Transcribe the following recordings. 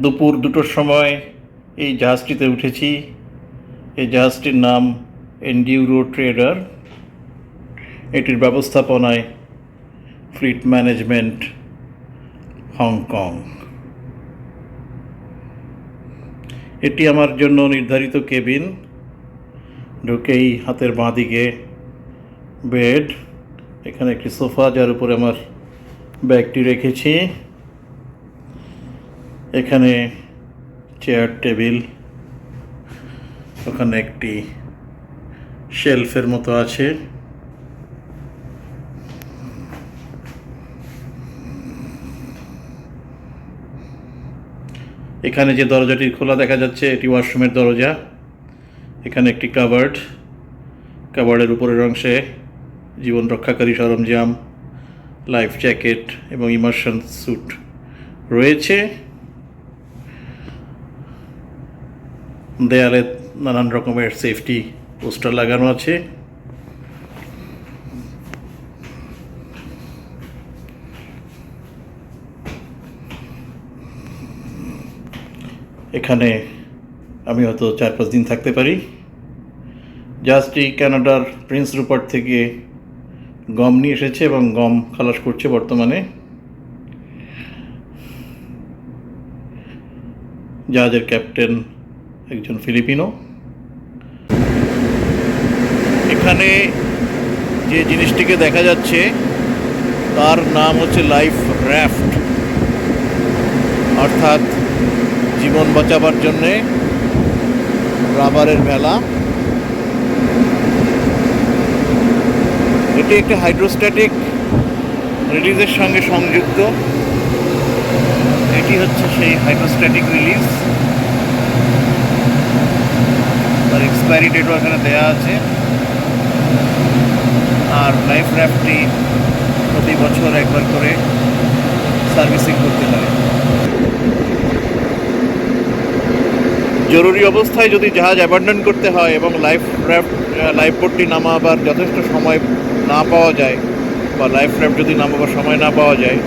দুপুর 2টোর সময় এই জাহাজটিতে উঠেছি। এই জাহাজটির নাম এন্ডিউরো ট্রেডার। এটির ব্যবস্থাপনায় ফ্লিট ম্যানেজমেন্ট, হংকং। এটি আমার জন্য নির্ধারিত কেবিন। ঢুকেই হাতের বাঁ দিকে বেড, এখানে একটি সোফা যার উপরে আমার ব্যাগটি রেখেছি। এখানে চেয়ার টেবিল, ওখানে একটি শেলফের মতো আছে। এখানে যে দরজাটি খোলা দেখা যাচ্ছে এটি ওয়াশরুমের দরজা। এখানে একটি কাবার্ডের উপরের অংশে জীবন রক্ষাকারী সরঞ্জাম, লাইফ জ্যাকেট এবং ইমার্শন স্যুট রয়েছে। দেয়ালে নানান রকমের সেফটি পোস্টার লাগানো আছে। এখানে আমি হয়তো 4-5 দিন থাকতে পারি। জাহাজটি কানাডার প্রিন্স রুপার্ট থেকে গম নিয়ে এসেছে এবং গম খালাস করছে বর্তমানে। জাহাজের ক্যাপ্টেন একজন ফিলিপিনো। এখানে যে জিনিসটিকে দেখা যাচ্ছে তার নাম হচ্ছে লাইফ র্যাফট, অর্থাৎ জীবন বাঁচাবার জন্যে রাবারের ভেলা। এটি একটি হাইড্রোস্ট্যাটিক রিলিজের সঙ্গে সংযুক্ত। এটি হচ্ছে সেই হাইড্রোস্ট্যাটিক রিলিজ। তার এক্সপায়ারি ডেটও এখানে দেওয়া আছে। আর লাইফ র্যাফটটি প্রতি বছর একবার করে সার্ভিসিং করতে হয়। জরুরি অবস্থায় যদি জাহাজ অ্যাবান্ডন করতে হয় এবং লাইফ বোটটি নামাবার যথেষ্ট সময় না পাওয়া যায়, বা লাইফ র্যাফট যদি নামাবার সময় না পাওয়া যায়,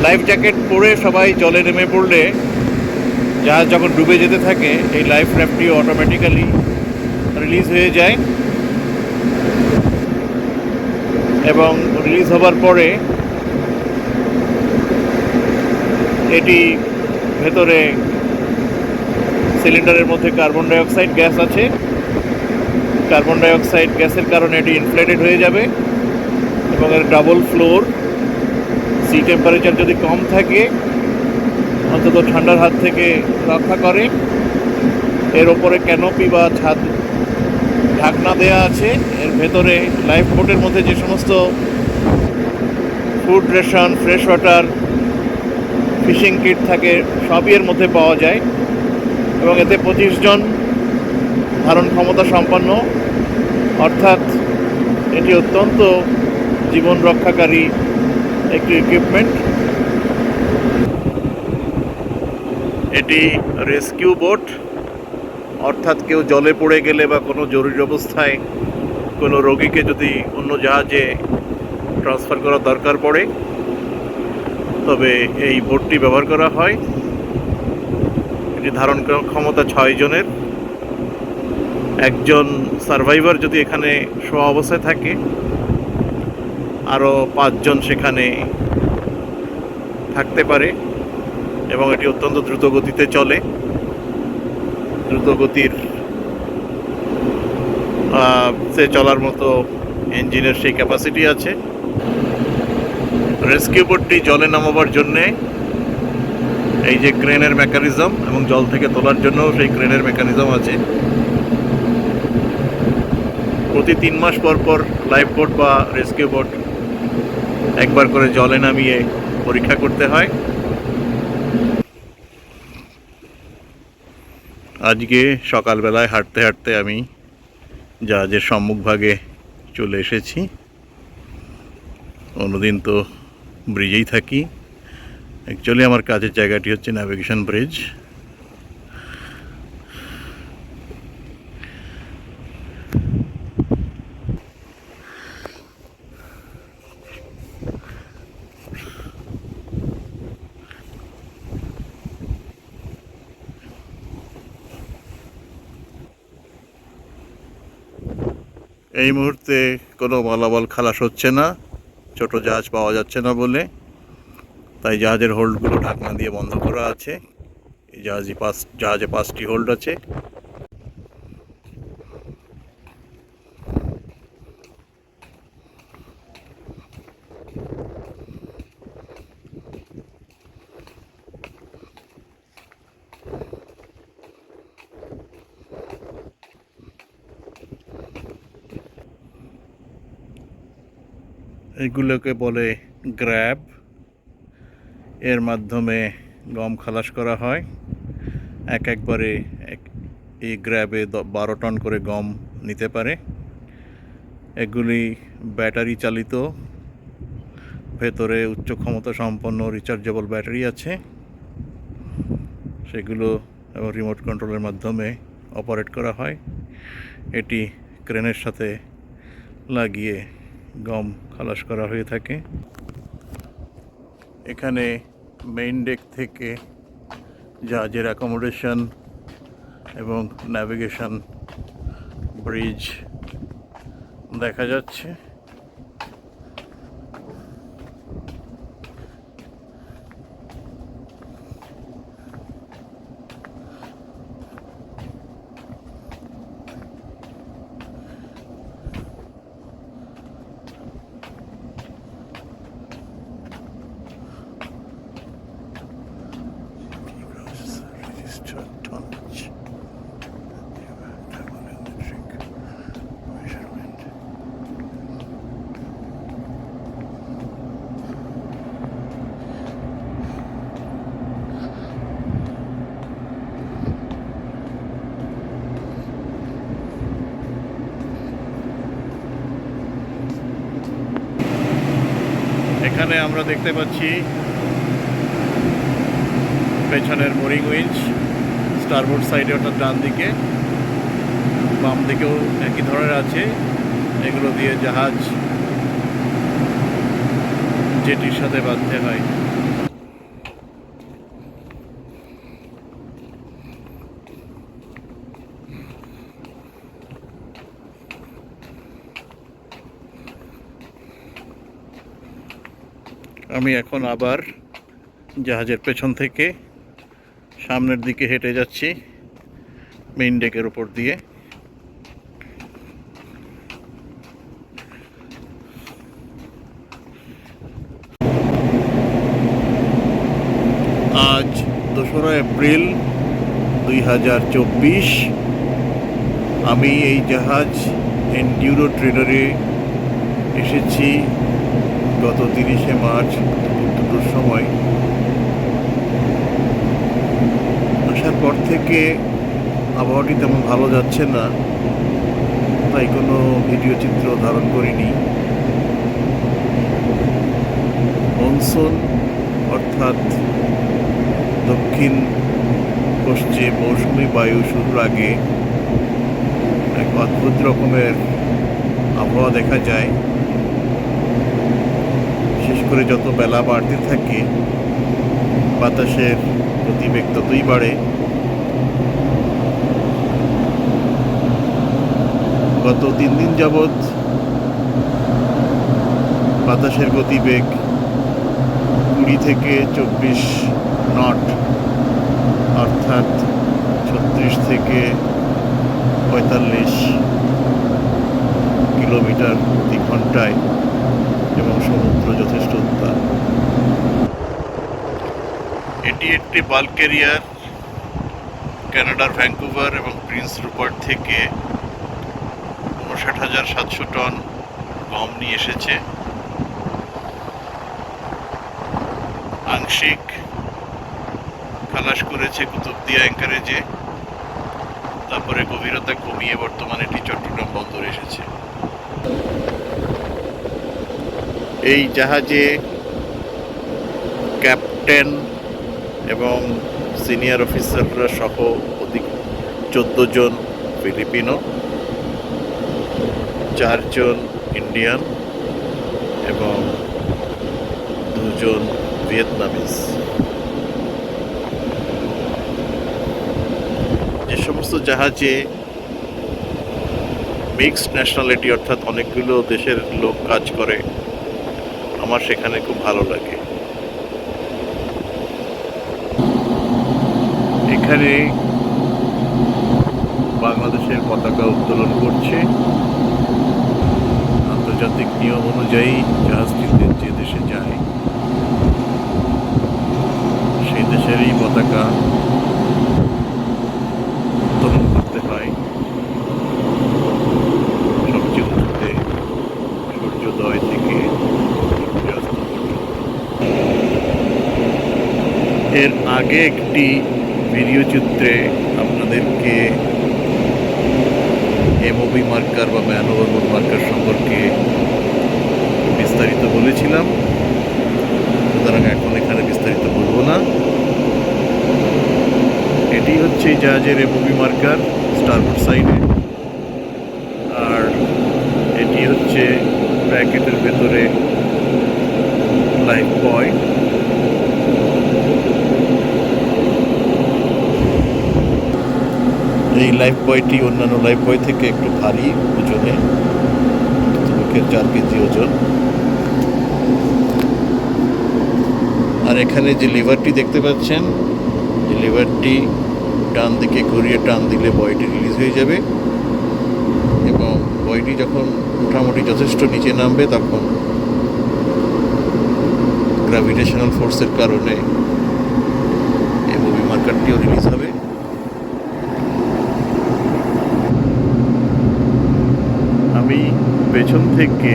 লাইফ জ্যাকেট পরে সবাই জলে নেমে পড়লে জাহাজ যখন ডুবে যেতে থাকে এই লাইফ র্যাফটটিও অটোমেটিক্যালি রিলিজ হয়ে যায়। এবং রিলিজ হবার পরে এটি ভেতরে সিলিন্ডারের মধ্যে কার্বন ডাইঅক্সাইড গ্যাস আছে। কার্বন ডাইঅক্সাইড গ্যাসের কারণে এটি ইনফ্লেটেড হয়ে যাবে এবং এর ডাবল ফ্লোর। সি টেম্পারেচার যদি কম থাকে অন্তত ঠান্ডার হাত থেকে রক্ষা করে। এর ওপরে ক্যানোপি বা ছাদ ঢাকনা দেয়া আছে। এর ভেতরে লাইফ বোটের মধ্যে যে সমস্ত food ration, fresh water, fishing kit থাকে সবই এর মধ্যে পাওয়া যায়। এবং এতে 25 জন ধারণ ক্ষমতা সম্পন্ন, অর্থাৎ এটি অত্যন্ত জীবন রক্ষাকারী একটি ইকুইপমেন্ট। এটি রেস্কিউ বোট, অর্থাৎ কেউ জলে পড়ে গেলে বা কোনো জরুরি অবস্থায় কোনো রোগীকে যদি অন্য জাহাজে ট্রান্সফার করার দরকার পড়ে তবে এই বোটটি ব্যবহার করা হয়। এটি ধারণ ক্ষমতা 6 জনের। একজন সার্ভাইভার যদি এখানে শোয়া অবস্থায় থাকে আরও 5 জন সেখানে থাকতে পারে। এবং এটি অত্যন্ত দ্রুত গতিতে চলে। দ্রুত গতির চলার মতো ইঞ্জিনের সেই ক্যাপাসিটি আছে। রেস্কিউ বোটটি জলে নামাবার জন্যে এই যে ক্রেনের মেকানিজম, এবং জল থেকে তোলার জন্য সেই ক্রেনের মেকানিজম আছে। প্রতি 3 মাস পর পর লাইফ বোট বা রেস্কিউ বোট একবার করে জলে নামিয়ে পরীক্ষা করতে হয়। আজকে সকালবেলায় হাঁটতে হাঁটতে আমি জাহাজের সম্মুখভাগে চলে এসেছি। অন্যদিন তো ব্রিজেই থাকি। অ্যাকচুয়ালি আমার কাজের জায়গাটি হচ্ছে ন্যাভিগেশন ব্রিজ। এই মুহূর্তে কোনো মালামাল খালাস হচ্ছে না, ছোট জাহাজ পাওয়া যাচ্ছে না বলে, তাই জাহাজের হোল্ডগুলো ঢাকনা দিয়ে বন্ধ করা আছে। এই জাহাজে 5টি হোল্ড আছে। এগুলোকে বলে গ্র্যাব। এর মাধ্যমে গম খালাস করা হয়। একবারে এই গ্র্যাবে 12 টন করে গম নিতে পারে। এগুলি ব্যাটারি চালিত, ভেতরে উচ্চ ক্ষমতা সম্পন্ন রিচার্জেবল ব্যাটারি আছে। সেগুলো এবং রিমোট কন্ট্রোলের মাধ্যমে অপারেট করা হয়। এটি ক্রেনের সাথে লাগিয়ে গম খালাস করা হয়ে থাকে। এখানে মেইন ডেক থেকে জাহাজের অ্যাকোমোডেশন এবং ন্যাভিগেশন ব্রিজ দেখা যাচ্ছে। এখানে আমরা দেখতে পাচ্ছি পেছনের মোরিং উইঞ্চ, স্টারবোর্ড সাইডে অর্থাৎ ডান দিকে, বাম দিকেও একই ধরনের আছে। এগুলো দিয়ে জাহাজ জেটির সাথে বাঁধতে হয়। আমি এখন আবার জাহাজের পেছন থেকে সামনের দিকে হেঁটে যাচ্ছি মেইন ডেকের উপর দিয়ে। আজ 2রা এপ্রিল 2024। আমি এই জাহাজ এন্ডিউরো ট্রেডারে এসেছি গত 30শে মার্চ দুটোর সময়। আসার পর থেকে আবহাওয়াটি তেমন ভালো যাচ্ছে না, তাই কোনো ভিডিও চিত্র ধারণ করিনি। মনসুন অর্থাৎ দক্ষিণ পশ্চিম মৌসুমি বায়ু শুরুর আগে এক অদ্ভুত রকমের আবহাওয়া দেখা যায়। বিশেষ করে যত বেলা বাড়তে থাকে বাতাসের গতিবেগ ততই বাড়ে। গত 3 দিন যাবৎ বাতাসের গতিবেগ 20 থেকে 24 নট অর্থাৎ 36 থেকে 45 কিলোমিটার প্রতি ঘন্টায়, এবং সমুদ্র যথেষ্ট উত্তাল। এটি একটি বাল্ক ক্যারিয়ার। কানাডার ভ্যাঙ্কুভার এবং প্রিন্স রুপার্ট থেকে 59,700 টন গম নিয়ে এসেছে। আংশিক খালাস করেছে কুতুবদিয়া অ্যাঙ্কারেজে, তারপরে গভীরতা কমিয়ে বর্তমানে এটি চট্টগ্রাম বন্দরে এসেছে। এই জাহাজে ক্যাপ্টেন এবং সিনিয়র অফিসাররা সহ অধিক 14 জন ফিলিপিনো, 4 জন ইন্ডিয়ান এবং 2 জন ভিয়েতনামিজ। যে সমস্ত জাহাজে মিক্সড ন্যাশনালিটি, অর্থাৎ অনেকগুলো দেশের লোক কাজ করে। আমার সেখানে খুব ভালো লাগে। এখানে বাংলাদেশের পতাকা উত্তোলন করছে। আন্তর্জাতিক নিয়ম অনুযায়ী জাহাজটি যে দেশে যায় সেই দেশেরই পতাকা উত্তোলন করতে হয় সবচেয়ে উঁচুতে, সূর্যোদয় থেকে সূর্যাস্ত পর্যন্ত। এর আগে একটি ভিডিও চিত্রে আপনাদেরকে এমওবি মার্কার বা ম্যান ওভারবোর্ড মার্কার সম্পর্কে বিস্তারিত বলেছিলাম, সুতরাং এখন এখানে বিস্তারিত বলবো না। এটি হচ্ছে জাহাজের এমওবি মার্কার স্টারবোর্ড সাইডে, আর এটি হচ্ছে ব্র্যাকেটের ভেতরে লাইফ বয়। এই লাইফ বয়টি অন্যান্য লাইফ বয় থেকে একটু ভারী ওজনে, মুখের 4 কেজি ওজন। আর এখানে যে লিভারটি দেখতে পাচ্ছেন, এই লিভারটি ডান দিকে ঘুরিয়ে টান দিলে বয়টি রিলিজ হয়ে যাবে, এবং বয়টি যখন মোটামুটি যথেষ্ট নিচে নামবে তখন গ্র্যাভিটেশনাল ফোর্সের কারণে এমওবি মার্কারটিও রিলিজ হবে। আমি পেছন থেকে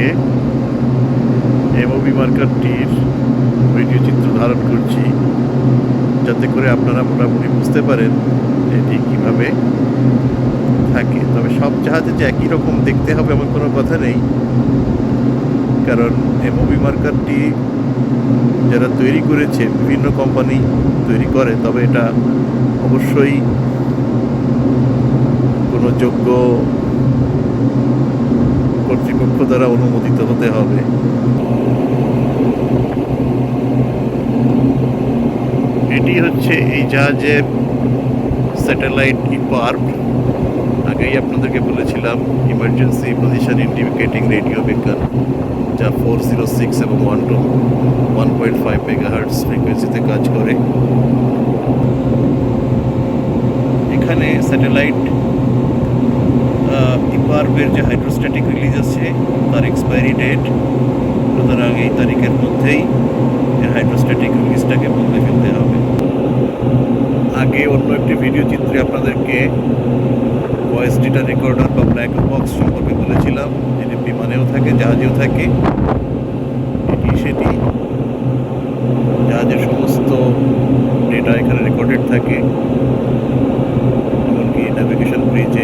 এমওবি মার্কারটির ভিডিও চিত্র ধারণ করছি, যাতে করে আপনারা মোটামুটি বুঝতে পারেন এটি কীভাবে থাকে। তবে সব জাহাজে যে একই রকম দেখতে হবে এমন কোনো কথা নেই, কারণ এমওবি মার্কারটি যারা তৈরি করেছে বিভিন্ন কোম্পানি তৈরি করে, তবে এটা অবশ্যই কোনো যোগ্য কর্তৃপক্ষ দ্বারা অনুমোদিত হতে হবে। এটি হচ্ছে এই জাহাজের স্যাটেলাইট ইপার্ভ। আগেই আপনাদেরকে বলেছিলাম ইমার্জেন্সি পজিশন ইন্ডিকেটিং রেডিও বিজ্ঞান, যা 406 এবং 1.5 মেগাহার্টজ ফ্রিকোয়েন্সিতে কাজ করে। এখানে স্যাটেলাইট ইপার্ভের যে হাইড্রোস্ট্যাটিক রিলিজ আছে তার এক্সপায়ারি ডেট, সুতরাং এই তারিখের মধ্যেই এর হাইড্রোস্ট্যাটিক রিলিজটাকে বদলে ফেলতে হবে। আগে অন্য একটি ভিডিও চিত্রে আপনাদেরকে ভয়েস ডেটা রেকর্ডার বা ব্ল্যাক বক্স সম্পর্কে বলেছিলাম, যেটি বিমানেও থাকে জাহাজেও থাকে। এটি সেটি, জাহাজের সমস্ত ডেটা এখানে রেকর্ডেড থাকে, এমনকি ন্যাভিগেশন ব্রিজে